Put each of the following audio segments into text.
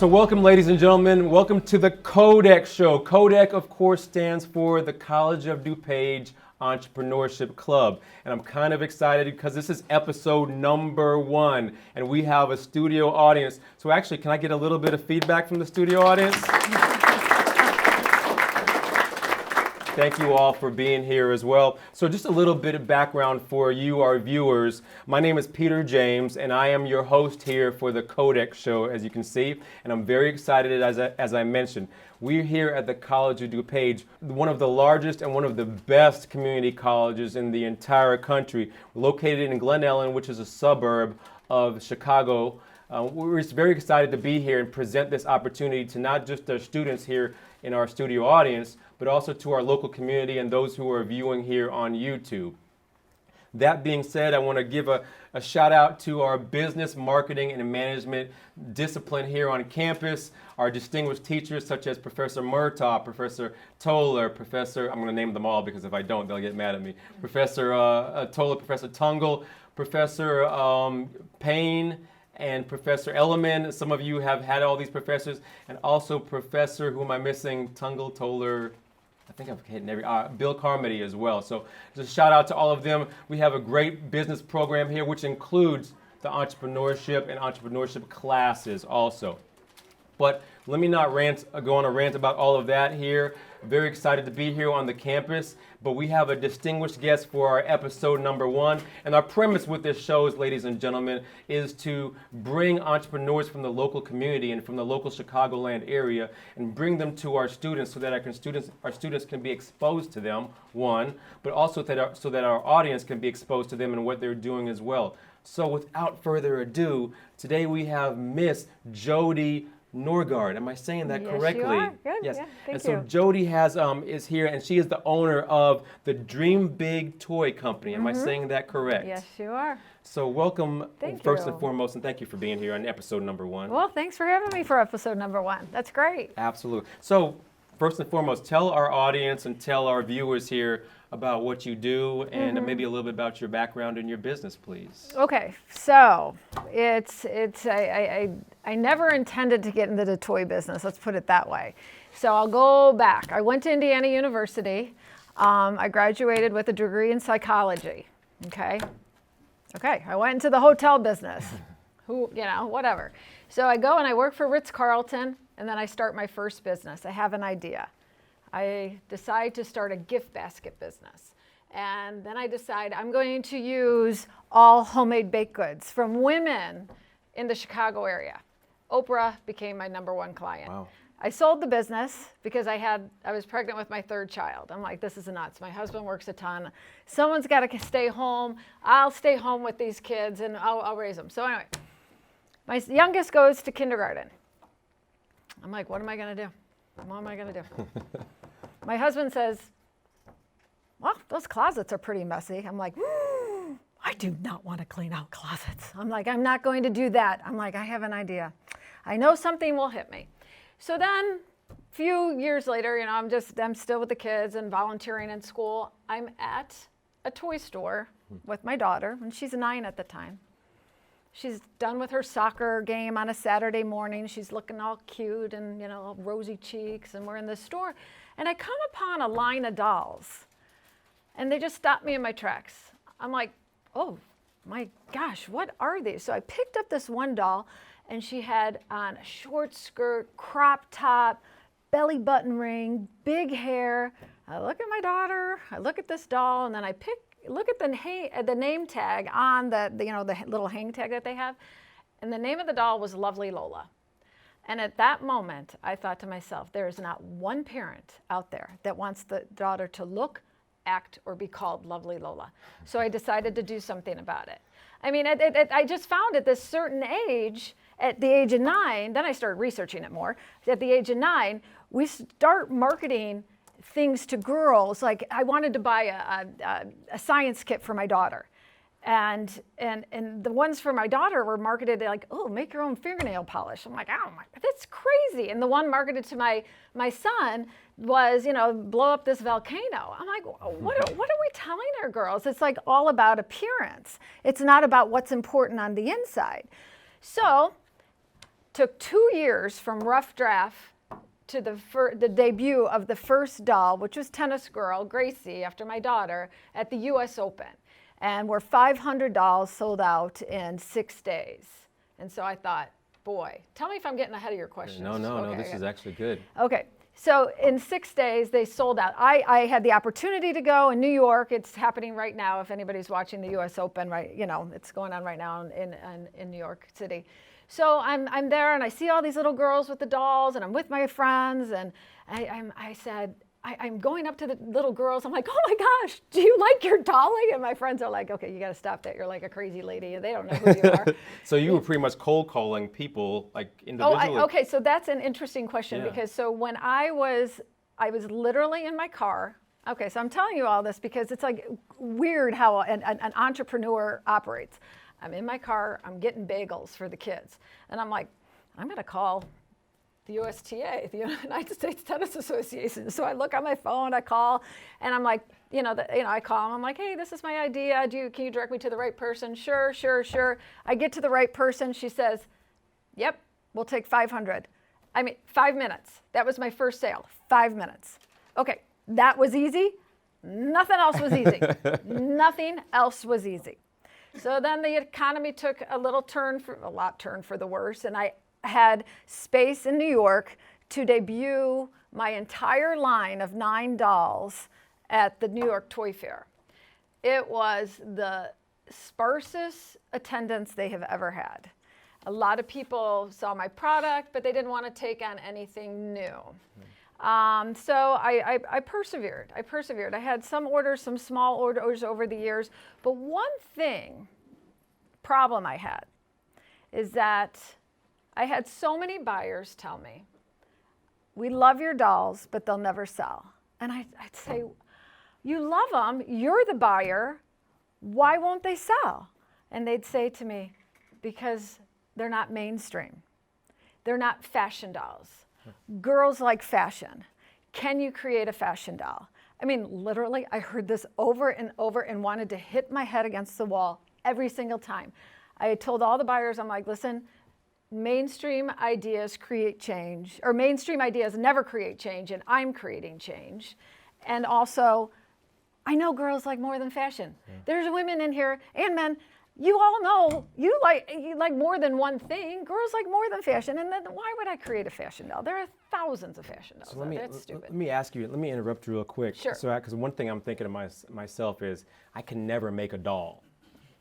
So welcome, ladies and gentlemen. Welcome to the CODEC show. CODEC, of course, stands for the College of DuPage Entrepreneurship Club. And I'm kind of excited because this is episode number 1 and we have a studio audience. So actually, can I get a little bit of feedback from the studio audience? Thank you all for being here as well. So just a little bit of background for you, our viewers. My name is Peter James, and I am your host here for the CODEC show, as you can see. And I'm very excited, as I mentioned. We're here at the College of DuPage, one of the largest and one of the best community colleges in the entire country, located in Glen Ellen, which is a suburb of Chicago. We're just very excited to be here and present this opportunity to not just our students here in our studio audience, but also to our local community and those who are viewing here on YouTube. That being said, I want to give a shout out to our business, marketing, and management discipline here on campus, our distinguished teachers such as Professor Murtaugh, Professor Toller, I'm going to name them all because if I don't, they'll get mad at me, Professor Toller, Professor Tungle, Professor Payne, and Professor Elliman. Some of you have had all these professors, and also Professor, who am I missing? Tungle, Toller, I think I've hit Bill Carmody as well. So just shout out to all of them. We have a great business program here, which includes the entrepreneurship and entrepreneurship classes also. But let me not go on a rant about all of that here. Very excited to be here on the campus, but we have a distinguished guest for our episode number 1. And our premise with this show, ladies and gentlemen, is to bring entrepreneurs from the local community and from the local Chicagoland area and bring them to our students so that our students can be exposed to them, one, but also so that our audience can be exposed to them and what they're doing as well. So without further ado, today we have Miss Jodi Norgaard. Am I saying that correctly? You are. Good. Yes. Yeah, thank and so you. Jodi is here, and she is the owner of the Dream Big Toy Company. Am I saying that correct? Yes, you are. So welcome, Thank first you. and foremost, and thank you for being here on episode number 1. Well, thanks for having me for episode number 1. That's great. Absolutely. So first and foremost, tell our audience and tell our viewers here about what you do and maybe a little bit about your background and your business, please. Okay, so I never intended to get into the toy business. Let's put it that way. So I'll go back. I went to Indiana University. I graduated with a degree in psychology. Okay. I went into the hotel business. Whatever. So I go and I work for Ritz-Carlton, and then I start my first business. I have an idea. I decide to start a gift basket business. And then I decide I'm going to use all homemade baked goods from women in the Chicago area. Oprah became my number 1 client. Wow. I sold the business because I was pregnant with my 3rd child. I'm like, this is nuts. My husband works a ton. Someone's got to stay home. I'll stay home with these kids and I'll raise them. So anyway, my youngest goes to kindergarten. I'm like, what am I going to do? What am I going to do? My husband says, well, those closets are pretty messy. I'm like, I do not want to clean out closets. I'm like, I'm not going to do that. I'm like, I have an idea. I know something will hit me. So then a few years later, I'm still with the kids and volunteering in school. I'm at a toy store with my daughter, and she's 9 at the time. She's done with her soccer game on a Saturday morning. She's looking all cute and, all rosy cheeks, and we're in the store. And I come upon a line of dolls, and they just stopped me in my tracks. I'm like, oh my gosh, what are these? So I picked up this one doll, and she had on a short skirt, crop top, belly button ring, big hair. I look at my daughter, I look at this doll, and then I look at the name tag on the little hang tag that they have, and the name of the doll was Lovely Lola. And at that moment, I thought to myself, there is not one parent out there that wants the daughter to look, act, or be called Lovely Lola. So I decided to do something about it. I mean, I just found at this certain age, at the age of 9, then I started researching it more. At the age of 9, we start marketing things to girls. Like I wanted to buy a science kit for my daughter. And the ones for my daughter were marketed like, oh, make your own fingernail polish. I'm like, oh my, that's crazy. And the one marketed to my son was, blow up this volcano. I'm like, what are we telling our girls? It's like all about appearance. It's not about what's important on the inside. So Took 2 years from rough draft to the debut of the first doll, which was tennis girl Gracie, after my daughter, at the U.S. Open. And we're 500 dolls sold out in 6 days. And so I thought, boy, tell me if I'm getting ahead of your questions. No, this is actually good. Okay, so in 6 days, they sold out. I had the opportunity to go in New York. It's happening right now. If anybody's watching the U.S. Open, right, it's going on right now in New York City. So I'm there, and I see all these little girls with the dolls, and I'm with my friends, and I said, I'm going up to the little girls. I'm like, oh my gosh, do you like your dolly? And my friends are like, okay, you got to stop that. You're like a crazy lady, and they don't know who you are. So you were pretty much cold calling people, like individually. Oh, okay, so that's an interesting question, because so when I was literally in my car. Okay, so I'm telling you all this because it's like weird how an entrepreneur operates. I'm in my car, I'm getting bagels for the kids. And I'm like, I'm gonna call the USTA, the United States Tennis Association. So I look on my phone, I call, and I'm like, I call them, I'm like, hey, this is my idea. Can you direct me to the right person? Sure. I get to the right person, she says, yep, we'll take 500. 5 minutes. That was my first sale, 5 minutes. Okay, that was easy. Nothing else was easy. Nothing else was easy. So then the economy took a turn for the worse, and I had space in New York to debut my entire line of 9 dolls at the New York Toy Fair. It was the sparsest attendance they have ever had. A lot of people saw my product, but they didn't want to take on anything new. So I persevered. I had some orders, some small orders over the years. But one problem I had is that I had so many buyers tell me, we love your dolls, but they'll never sell. And I'd say, you love them, you're the buyer, why won't they sell? And they'd say to me, because they're not mainstream. They're not fashion dolls. Girls like fashion. Can you create a fashion doll? Literally, I heard this over and over and wanted to hit my head against the wall every single time. I had told all the buyers, I'm like, listen, mainstream ideas create change, or mainstream ideas never create change, and I'm creating change. And also, I know girls like more than fashion. Yeah. There's women in here, and men, you all know you like more than one thing. Girls like more than fashion, and then why would I create a fashion doll? There are thousands of fashion dolls. So That's stupid. Let me ask you. Let me interrupt you real quick. Sure. So, because one thing I'm thinking of myself is I can never make a doll.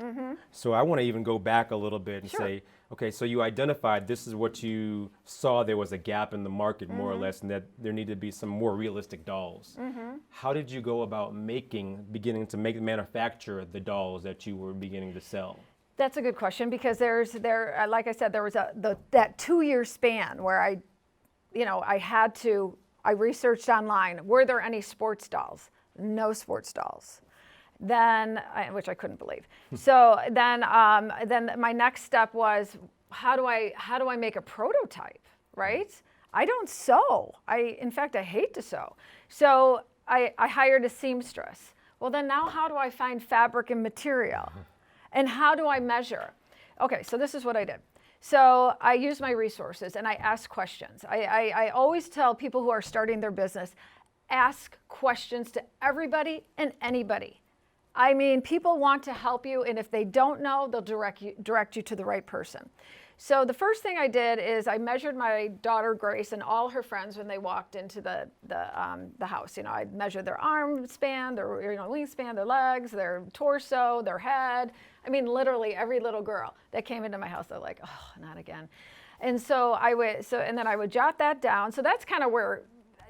Mm-hmm. So I want to even go back a little bit and say, okay, so you identified this is what you saw there was a gap in the market, more or less, and that there needed to be some more realistic dolls. Mm-hmm. How did you go about beginning to manufacture the dolls that you were beginning to sell? That's a good question, because like I said, there was that 2-year span where I researched online. Were there any sports dolls? No sports dolls. Then, which I couldn't believe. So then my next step was, how do I make a prototype, right? I don't sew. In fact, I hate to sew. So I hired a seamstress. Well, then now how do I find fabric and material? And how do I measure? Okay, so this is what I did. So I used my resources and I asked questions. I always tell people who are starting their business, ask questions to everybody and anybody. People want to help you, and if they don't know, they'll direct you to the right person. So the first thing I did is I measured my daughter Grace and all her friends when they walked into the house. I'd measure their arm span, their wingspan, their legs, their torso, their head. Literally every little girl that came into my house, they're like, oh, not again. And so and then I would jot that down. So that's kind of where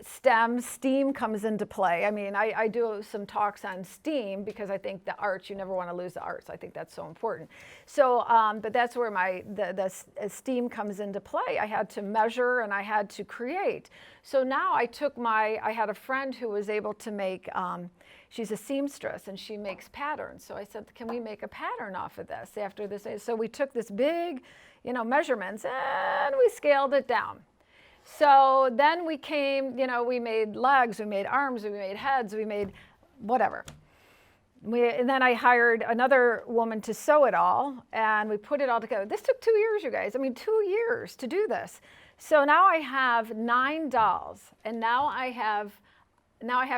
STEAM comes into play. I do some talks on STEAM because I think the arts, you never want to lose the arts. I think that's so important. So, but that's where the STEAM comes into play. I had to measure and I had to create. So now I had a friend who was able to make, she's a seamstress and she makes patterns. So I said, can we make a pattern off of this after this? So we took this big, measurements and we scaled it down. So then we made legs, we made arms, we made heads, we made whatever. And then I hired another woman to sew it all, and we put it all together. This took 2 years, you guys. I mean, 2 years to do this. So now I have 9 dolls, and now I have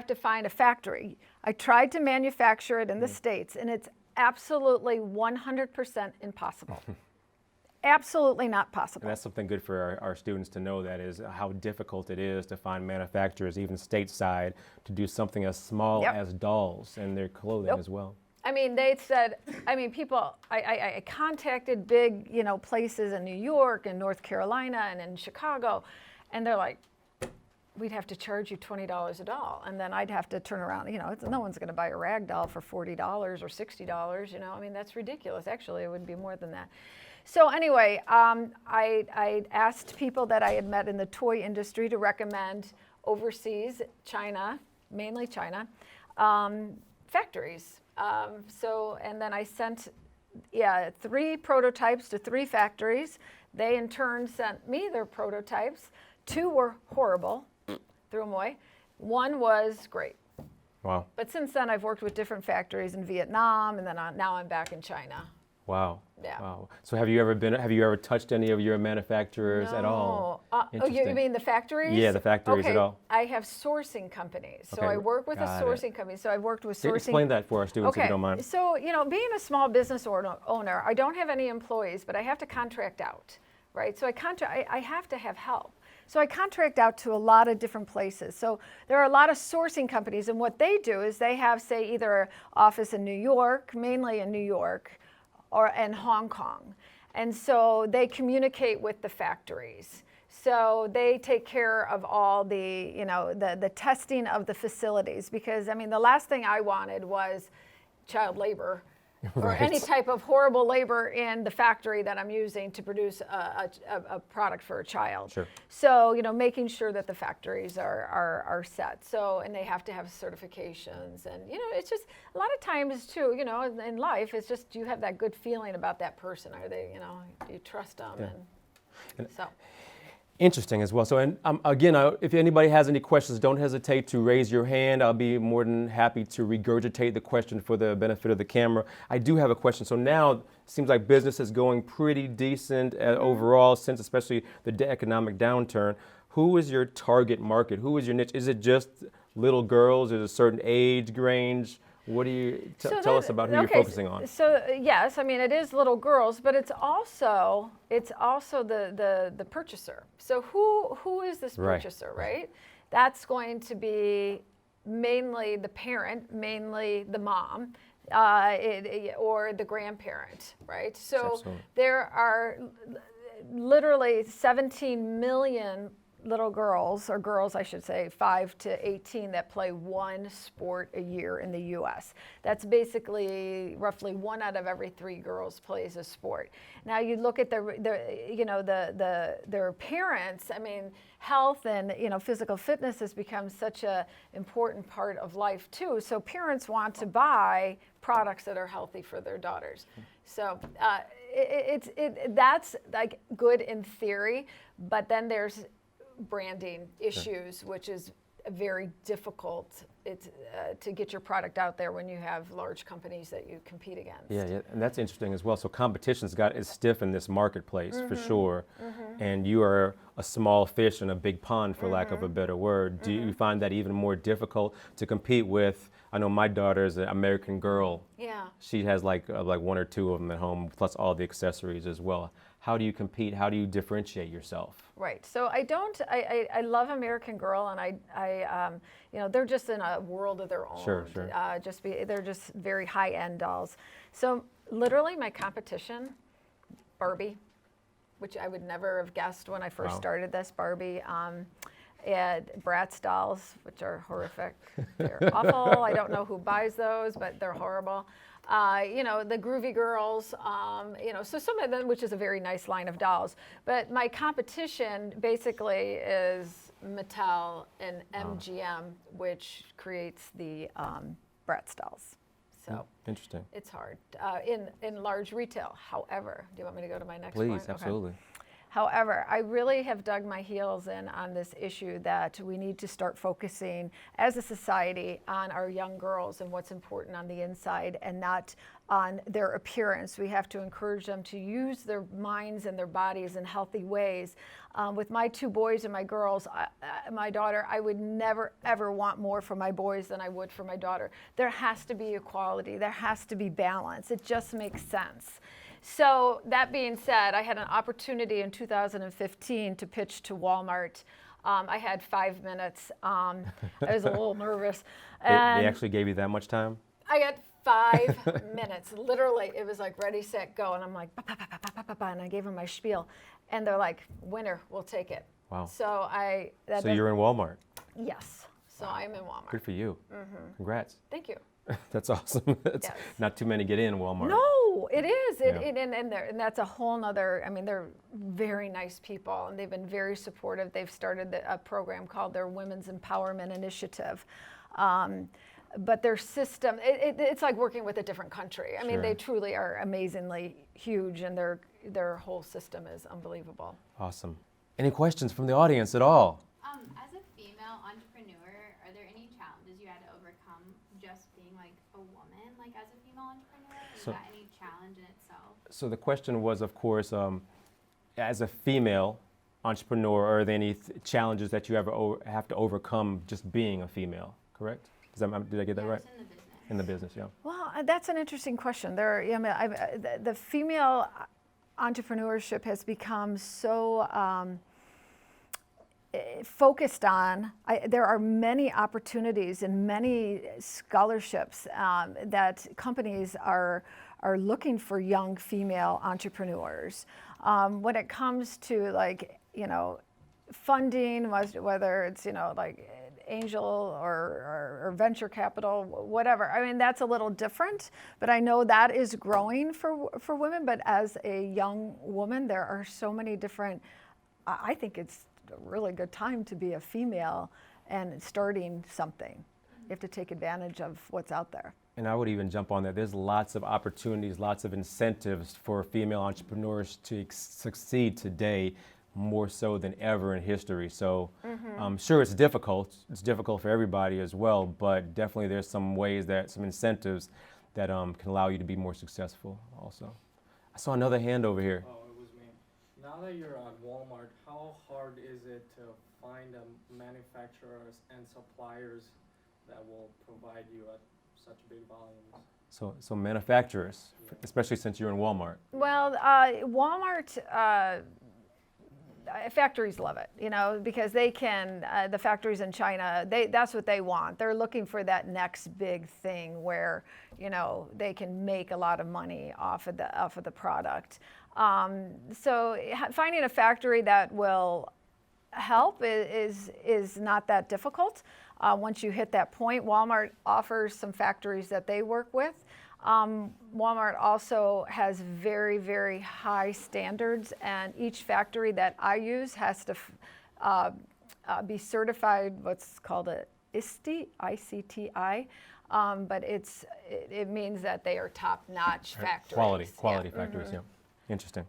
to find a factory. I tried to manufacture it in the States, and it's absolutely 100% impossible. Absolutely not possible. And that's something good for our students to know, that is how difficult it is to find manufacturers, even stateside, to do something as small as dolls and their clothing as well. I mean, they said, people, I contacted big, places in New York and North Carolina and in Chicago, and they're like, we'd have to charge you $20 a doll. And then I'd have to turn around, no one's going to buy a rag doll for $40 or $60, that's ridiculous. Actually, it would be more than that. So anyway, I asked people that I had met in the toy industry to recommend overseas, China, mainly China, factories. And then I sent 3 prototypes to 3 factories. They in turn sent me their prototypes. 2 were horrible, threw them away. 1 was great. Wow. But since then, I've worked with different factories in Vietnam, and then now I'm back in China. Wow. Yeah. Wow. So have you ever touched any of your manufacturers at all? Oh, you mean the factories? Yeah, the factories at all. I have sourcing companies. So I work with a sourcing company. So I've worked with sourcing. Explain that for our students if you don't mind. So, being a small business owner, I don't have any employees, but I have to contract out, right? So I have to have help. So I contract out to a lot of different places. So there are a lot of sourcing companies, and what they do is they have, say, either an office in New York, mainly in New York, or in Hong Kong. And so they communicate with the factories. So they take care of all the, the testing of the facilities, because the last thing I wanted was child labor or any type of horrible labor in the factory that I'm using to produce a product for a child. Sure. So, making sure that the factories are set. So, and they have to have certifications. And, it's just a lot of times too, in life, it's just, do you have that good feeling about that person? Are they, do you trust them? Yeah. And so. Interesting as well. So, and again, if anybody has any questions, don't hesitate to raise your hand. I'll be more than happy to regurgitate the question for the benefit of the camera. I do have a question. So now it seems like business is going pretty decent overall, since especially the economic downturn. Who is your target market? Who is your niche? Is it just little girls? Is it a certain age range? What do you tell us about who you're focusing on? So yes, it is little girls, but it's also the purchaser. So who is this purchaser, right? That's going to be mainly the parent, mainly the mom, or the grandparent, right? So Absolutely. There are literally 17 million little girls, or girls I should say, 5 to 18, that play one sport a year in the U.S. That's basically roughly 1 out of every 3 girls plays a sport. Now you look at their parents. Health and physical fitness has become such an important part of life too. So parents want to buy products that are healthy for their daughters. So that's like good in theory, but then there's branding issues, which is very difficult to get your product out there when you have large companies that you compete against. Yeah, and that's interesting as well. So competition's is stiff in this marketplace for sure, and you are a small fish in a big pond, for lack of a better word. Do you find that even more difficult to compete with? I know my daughter is an American Girl. Yeah. She has like 1 or 2 of them at home, plus all the accessories as well. How do you compete? How do you differentiate yourself? Right. So I love American Girl, and they're just in a world of their own. Sure. They're just very high-end dolls. So literally my competition, Barbie, which I would never have guessed when I first started this, Barbie. Bratz dolls, which are horrific. They're awful. I don't know who buys those, but they're horrible. The Groovy Girls, so some of them, which is a very nice line of dolls. But my competition basically is Mattel and MGM, which creates the Bratz dolls. So interesting. It's hard in large retail. However, do you want me to go to my next point? Please, absolutely. However, I really have dug my heels in on this issue that we need to start focusing as a society on our young girls and what's important on the inside and not on their appearance. We have to encourage them to use their minds and their bodies in healthy ways. With my 2 boys and my girls, my daughter, I would never ever want more for my boys than I would for my daughter. There has to be equality. There has to be balance. It just makes sense. So that being said, I had an opportunity in 2015 to pitch to Walmart. I had 5 minutes. I was a little nervous. They actually gave you that much time? I got 5 minutes. Literally, it was like ready, set, go. And I'm like, bah, bah, bah, bah, bah, bah, bah, and I gave them my spiel. And they're like, winner, we'll take it. Wow. So So you're in Walmart? Yes. So I'm in Walmart. Good for you. Congrats. Thank you. That's awesome. Yes. Not too many get in Walmart. No, it is. Yeah. And that's a whole nother, I mean, they're very nice people and they've been very supportive. They've started a program called their Women's Empowerment Initiative. But their system, it's like working with a different country. I mean, they truly are amazingly huge and their whole system is unbelievable. Awesome. Any questions from the audience at all? As a female entrepreneur, are there any challenges you had to overcome just being like a woman, like as a female entrepreneur? Is that any challenge in itself? So the question was, of course, as a female entrepreneur, are there any challenges that you ever have to overcome just being a female, correct? Did I get that right? In the business. In the business, yeah. Well, that's an interesting question. The female entrepreneurship has become so focused on, there are many opportunities and many scholarships that companies are looking for young female entrepreneurs. When it comes to funding, whether it's angel or venture capital, whatever. I mean, that's a little different, but I know that is growing for women. But as a young woman, there are so many different, I think it's a really good time to be a female and starting something. You have to take advantage of what's out there. And I would even jump on that. There's lots of opportunities, lots of incentives for female entrepreneurs to succeed today, more so than ever in history. So sure, it's difficult. It's difficult for everybody as well, but definitely there's some ways some incentives that can allow you to be more successful also. I saw another hand over here. Oh, it was me. Now that you're at Walmart, how hard is it to find manufacturers and suppliers that will provide you at such big volumes? So manufacturers, especially since you're in Walmart. Well, Walmart, factories love it, because they can, the factories in China, that's what they want. They're looking for that next big thing where, they can make a lot of money off of the product. So finding a factory that will help is not that difficult. Once you hit that point, Walmart offers some factories that they work with. Walmart also has very, very high standards, and each factory that I use has to be certified, what's called a ICTI, I-C-T-I, but it means that they are top-notch factories. Quality factories, yeah. Interesting.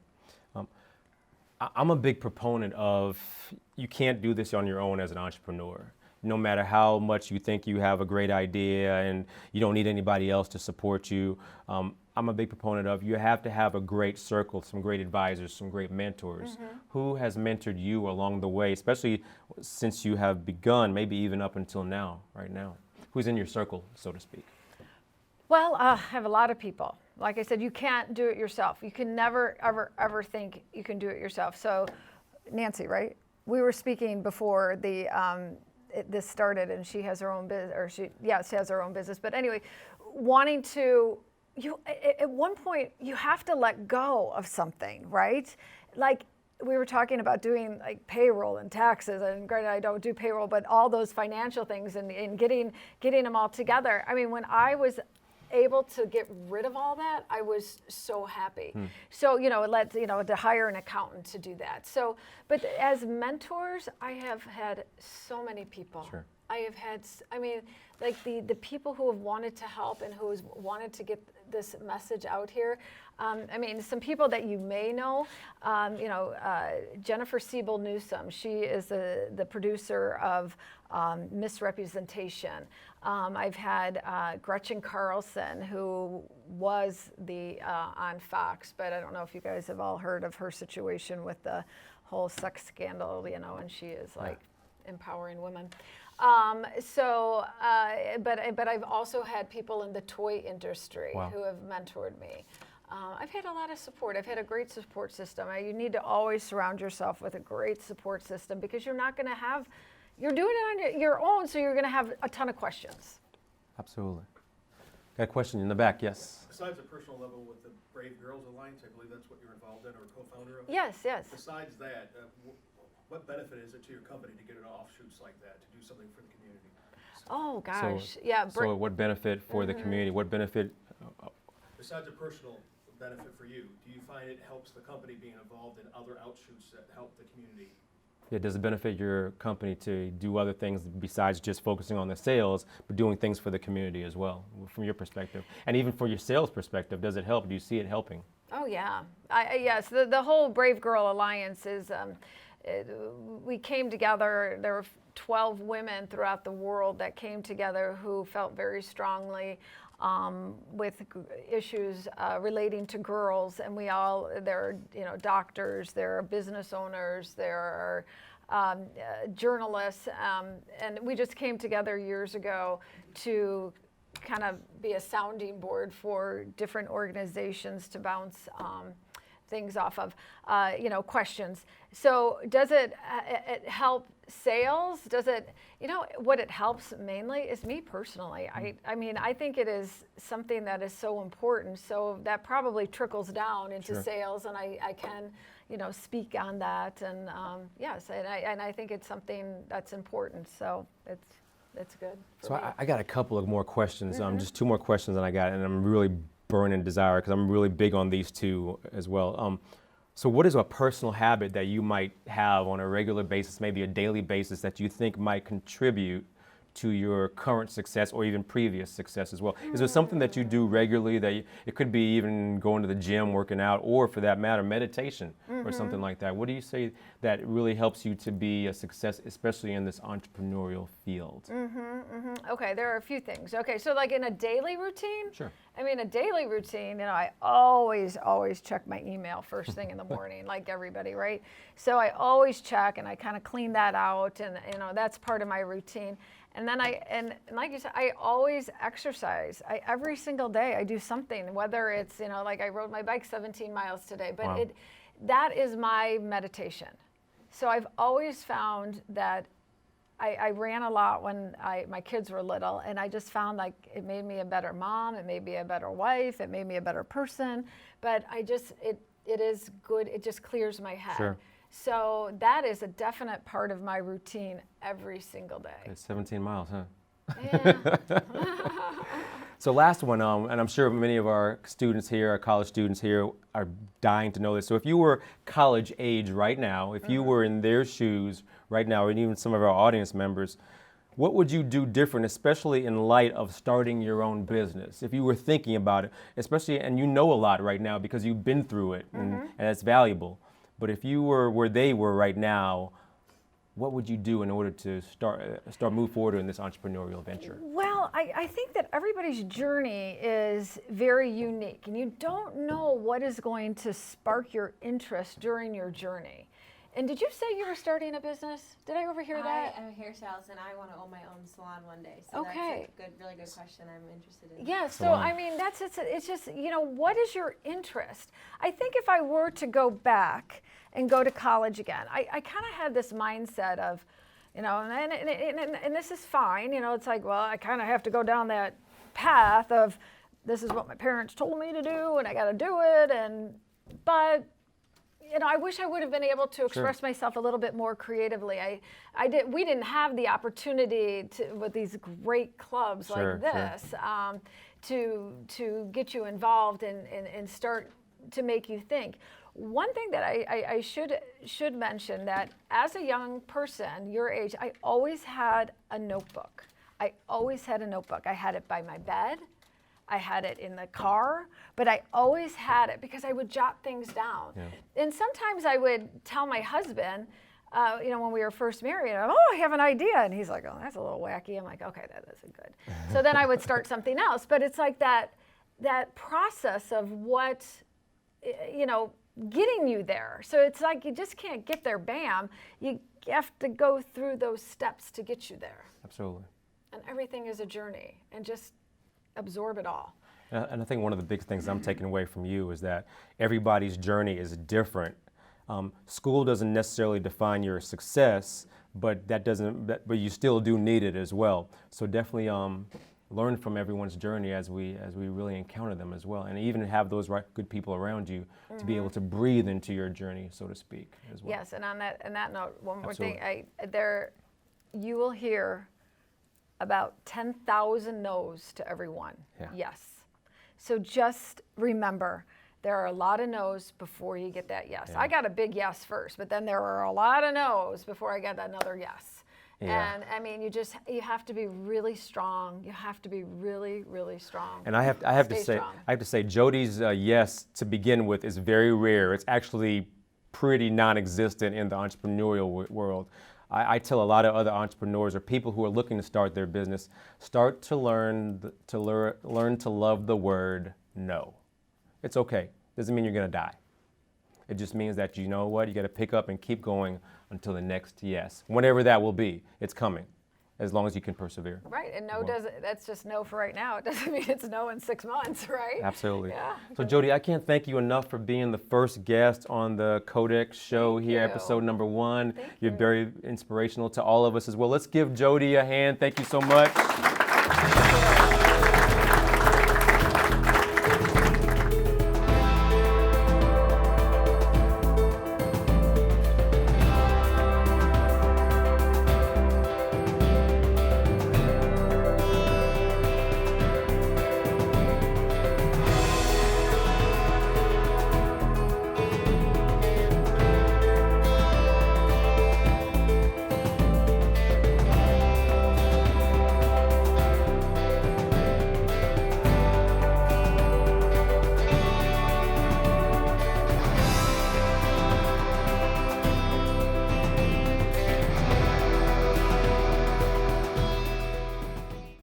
I'm a big proponent of you can't do this on your own as an entrepreneur. No matter how much you think you have a great idea and you don't need anybody else to support you, I'm a big proponent of you have to have a great circle, some great advisors, some great mentors. Who has mentored you along the way, especially since you have begun, maybe even up until now, right now? Who's in your circle, so to speak? Well, I have a lot of people. Like I said, you can't do it yourself. You can never, ever think you can do it yourself. So, Nancy, right? We were speaking before this started, and she has her own business, she has her own business. But anyway, at one point, you have to let go of something, right? Like we were talking about doing like payroll and taxes, and granted, I don't do payroll, but all those financial things and getting them all together. I mean, when I was able to get rid of all that, I was so happy. So, to hire an accountant to do that. So, but as mentors, I have had so many people. Sure. I have had, I mean, like the people who have wanted to help and who has wanted to get this message out here. I mean, some people that you may know, Jennifer Siebel Newsom, she is the producer of Misrepresentation. I've had Gretchen Carlson, who was on Fox, but I don't know if you guys have all heard of her situation with the whole sex scandal, and she is like empowering women. But I've also had people in the toy industry who have mentored me. I've had a lot of support. I've had a great support system. You need to always surround yourself with a great support system, because you're not going to have, you're doing it on your own, so you're going to have a ton of questions. Absolutely. Got a question in the back, yes? Besides the personal level with the Brave Girls Alliance, I believe that's what you're involved in or co-founder of? Yes, yes. Besides that, what benefit is it to your company to get into offshoots like that, to do something for the community? Oh, gosh. So what benefit for the community? What benefit? Besides the personal benefit for you, do you find it helps the company being involved in other outshoots that help the community? Yeah, does it benefit your company to do other things besides just focusing on the sales, but doing things for the community as well, from your perspective? And even for your sales perspective, does it help? Do you see it helping? Oh, yeah. Yes, the whole Brave Girl Alliance is, we came together, there were 12 women throughout the world that came together who felt very strongly with issues relating to girls, and there are doctors, there are business owners, there are journalists, and we just came together years ago to kind of be a sounding board for different organizations to bounce things off of, questions. So does it help sales? Does it, what it helps mainly is me personally. I mean, I think it is something that is so important. So that probably trickles down into sales, and I can, speak on that. And yes, and I think it's something that's important. So it's good. So I got a couple of more questions. Just two more questions that I got, and I'm really burning desire because I'm really big on these two as well. So what is a personal habit that you might have on a regular basis, maybe a daily basis, that you think might contribute to your current success or even previous success as well? Is there something that you do regularly that it could be even going to the gym, working out, or for that matter, meditation or something like that? What do you say that really helps you to be a success, especially in this entrepreneurial field? Okay, there are a few things. Okay, so like in a daily routine? Sure. I mean, a daily routine, I always check my email first thing in the morning, like everybody, right? So I always check, and I kind of clean that out, and that's part of my routine. And then and like you said, I always exercise. Every single day I do something, whether it's, like I rode my bike 17 miles today, but that is my meditation. So I've always found that I ran a lot when my kids were little, and I just found like it made me a better mom, it made me a better wife, it made me a better person, but it is good, it just clears my head. Sure. So that is a definite part of my routine every single day. It's 17 miles, huh? Yeah. So last one, and I'm sure many of our students here, our college students here, are dying to know this. So if you were college age right now, if you were in their shoes right now, and even some of our audience members, what would you do different, especially in light of starting your own business? If you were thinking about it, especially, and you know a lot right now because you've been through it, and it's valuable. But if you were where they were right now, what would you do in order to move forward in this entrepreneurial venture? Well, I think that everybody's journey is very unique, and you don't know what is going to spark your interest during your journey. And did you say you were starting a business? Did I overhear that? I am a hairstylist, and I want to own my own salon one day. So Okay. That's a really good question. I'm interested in. Yeah, so I mean, it's just, what is your interest? I think if I were to go back and go to college again, I kind of had this mindset of, and this is fine, it's like, well, I kind of have to go down that path of this is what my parents told me to do, and I got to do it, but I wish I would have been able to express myself a little bit more creatively. We didn't have the opportunity with these great clubs like this to get you involved and start to make you think. One thing that I should mention, that as a young person, your age, I always had a notebook. I always had a notebook. I had it by my bed. I had it in the car, but I always had it because I would jot things down. Yeah. And sometimes I would tell my husband, when we were first married, I have an idea. And he's like, oh, that's a little wacky. I'm like, okay, that isn't good. So then I would start something else. But it's like that process of what, getting you there. So it's like you just can't get there, bam. You have to go through those steps to get you there. Absolutely. And everything is a journey, and just absorb it all. And I think one of the big things I'm taking away from you is that everybody's journey is different. School doesn't necessarily define your success, but but you still do need it as well. So definitely learn from everyone's journey as we really encounter them as well, and even have those good people around you to be able to breathe into your journey, so to speak, as well. Yes, and on that note, one more Absolutely. thing, you will hear about 10,000 no's to every one. Yeah. Yes. So just remember, there are a lot of no's before you get that yes. Yeah. I got a big yes first, but then there were a lot of no's before I got another yes. Yeah. And I mean, you have to be really strong. You have to be really, really strong. And I have to say, Jodi's yes to begin with is very rare. It's actually pretty non-existent in the entrepreneurial world. I tell a lot of other entrepreneurs or people who are looking to start their business, start to learn to love the word no. It's okay. Doesn't mean you're going to die. It just means that you know what, you got to pick up and keep going until the next yes. Whenever that will be, it's coming, as long as you can persevere. Right, and that's just no for right now. It doesn't mean it's no in 6 months, right? Absolutely. Yeah. So Jodi, I can't thank you enough for being the first guest on the CODEC show Thank here, you. episode number 1. Thank You're you. very inspirational to all of us as well. Let's give Jodi a hand. Thank you so much.